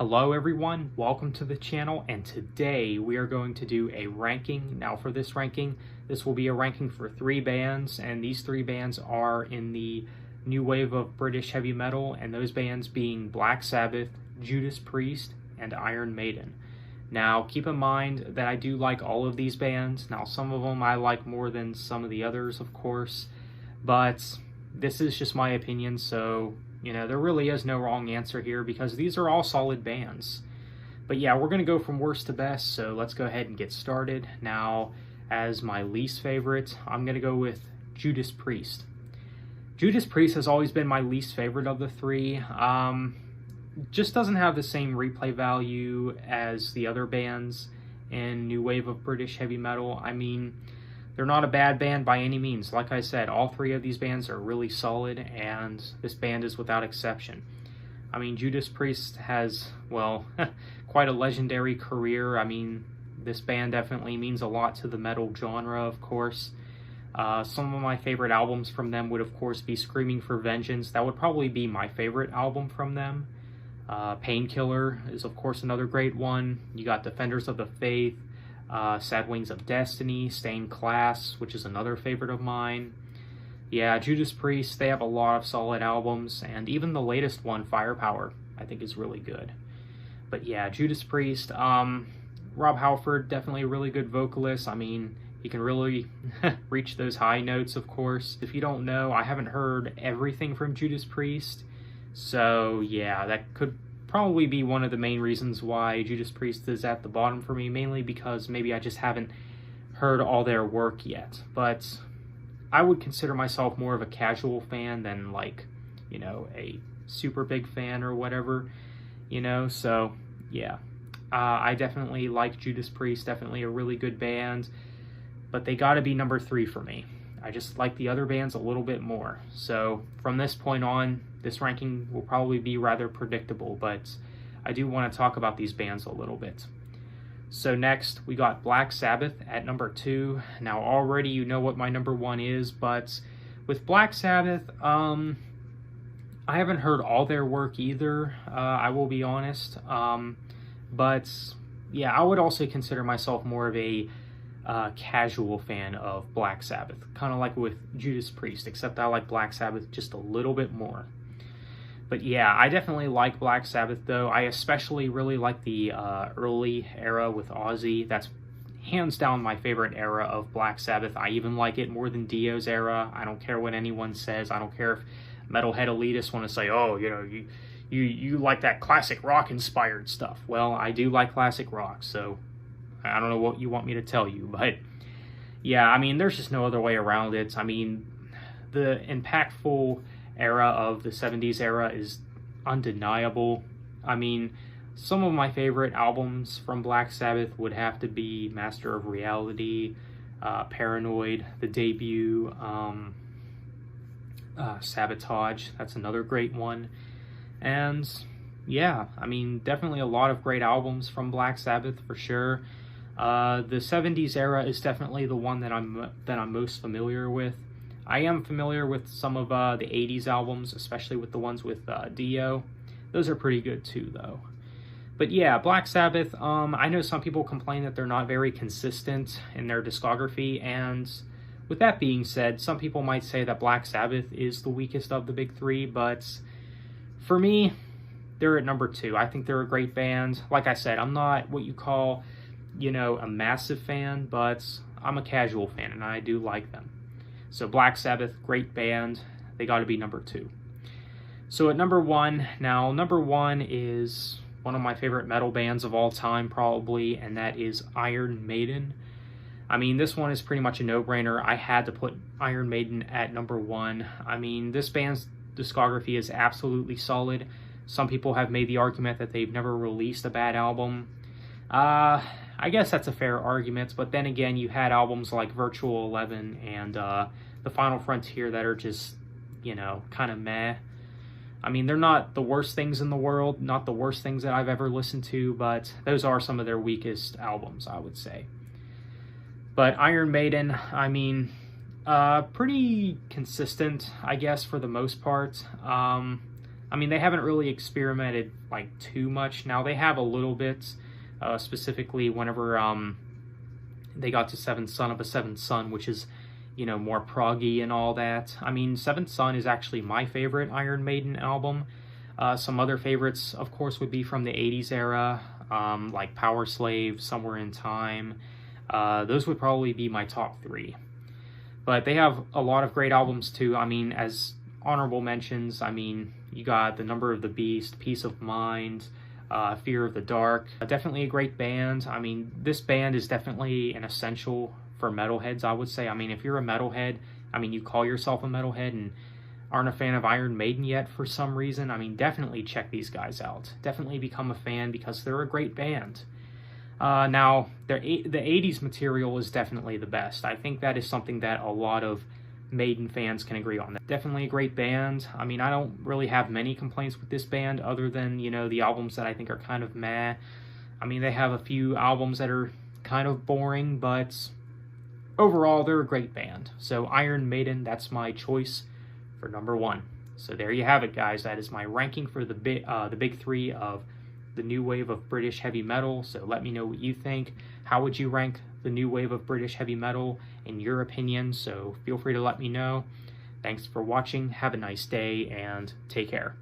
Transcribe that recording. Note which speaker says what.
Speaker 1: Hello everyone, welcome to the channel, and today we are going to do a ranking. Now for this ranking, this will be a ranking for 3 bands, and these 3 bands are in the new wave of British heavy metal, and those bands being Black Sabbath, Judas Priest, and Iron Maiden. Now keep in mind that I do like all of these bands. Now some of them I like more than some of the others, of course, but this is just my opinion, so there really is no wrong answer here because these are all solid bands. But yeah, we're going to go from worst to best, so let's go ahead and get started. Now, as my least favorite, I'm going to go with Judas Priest. Judas Priest has always been my least favorite of the 3. Just doesn't have the same replay value as the other bands in new wave of British heavy metal. I mean, they're not a bad band by any means. Like I said, all 3 of these bands are really solid, and this band is without exception. I mean, Judas Priest has, well, quite a legendary career. I mean, this band definitely means a lot to the metal genre, of course. Some of my favorite albums from them would, of course, be Screaming for Vengeance. That would probably be my favorite album from them. Painkiller is, of course, another great one. You got Defenders of the Faith, Sad Wings of Destiny, Stained Class, which is another favorite of mine. Yeah, Judas Priest, they have a lot of solid albums, and even the latest one, Firepower, I think is really good. But yeah, Judas Priest, Rob Halford, definitely a really good vocalist. I mean, he can really reach those high notes, of course. If you don't know, I haven't heard everything from Judas Priest, so yeah, that could probably be one of the main reasons why Judas Priest is at the bottom for me, mainly because maybe I just haven't heard all their work yet. But I would consider myself more of a casual fan than a super big fan or whatever, so yeah. I definitely like Judas Priest, definitely a really good band, but they gotta be number 3 for me. I just like the other bands a little bit more. So from this point on, this ranking will probably be rather predictable, but I do want to talk about these bands a little bit. So next, we got Black Sabbath at number 2. Now already you know what my number 1 is, but with Black Sabbath, I haven't heard all their work either, I will be honest. But yeah, I would also consider myself more of a casual fan of Black Sabbath, kind of like with Judas Priest, except I like Black Sabbath just a little bit more. But yeah, I definitely like Black Sabbath, though. I especially really like the early era with Ozzy. That's hands down my favorite era of Black Sabbath. I even like it more than Dio's era. I don't care what anyone says. I don't care if metalhead elitists want to say, oh, you like that classic rock inspired stuff. Well, I do like classic rock, so I don't know what you want me to tell you, but yeah, I mean, there's just no other way around it. I mean, the impactful era of the 70s era is undeniable. I mean, some of my favorite albums from Black Sabbath would have to be Master of Reality, Paranoid, the debut, Sabotage, that's another great one. And yeah, I mean, definitely a lot of great albums from Black Sabbath for sure. The 70s era is definitely the one that I'm most familiar with. I am familiar with some of the 80s albums, especially with the ones with Dio. Those are pretty good too, though. But yeah, Black Sabbath, I know some people complain that they're not very consistent in their discography, and with that being said, some people might say that Black Sabbath is the weakest of the big 3, but for me, they're at number 2. I think they're a great band. Like I said, I'm not what you call, a massive fan, but I'm a casual fan, and I do like them. So Black Sabbath, great band. They got to be number 2. So at number 1, now number 1 is one of my favorite metal bands of all time, probably, and that is Iron Maiden. I mean, this one is pretty much a no-brainer. I had to put Iron Maiden at number 1. I mean, this band's discography is absolutely solid. Some people have made the argument that they've never released a bad album. I guess that's a fair argument, but then again, you had albums like Virtual 11 and The Final Frontier that are just, kind of meh. I mean, they're not the worst things in the world, not the worst things that I've ever listened to, but those are some of their weakest albums, I would say. But Iron Maiden, I mean, pretty consistent, I guess, for the most part. I mean, they haven't really experimented like too much. Now they have a little bit, specifically whenever they got to Seventh Son of a Seventh Son, which is, you know, more proggy and all that. I mean, Seventh Son is actually my favorite Iron Maiden album. Some other favorites, of course, would be from the 80s era, like Power Slave, Somewhere in Time. Those would probably be my top 3. But they have a lot of great albums too. I mean, as honorable mentions, I mean, you got The Number of the Beast, Peace of Mind, Fear of the Dark. Definitely a great band. I mean, this band is definitely an essential for metalheads, I would say. I mean, if you're a metalhead, I mean, you call yourself a metalhead and aren't a fan of Iron Maiden yet for some reason, I mean, definitely check these guys out. Definitely become a fan because they're a great band. Now, the 80s material is definitely the best. I think that is something that a lot of Maiden fans can agree on. Definitely a great band. I mean, I don't really have many complaints with this band other than, you know, the albums that I think are kind of meh. I mean, they have a few albums that are kind of boring, but overall, they're a great band. So Iron Maiden, that's my choice for number 1. So there you have it, guys. That is my ranking for the big 3 of the new wave of British heavy metal. So let me know what you think. How would you rank the new wave of British heavy metal in your opinion? So feel free to let me know. Thanks for watching. Have a nice day and take care.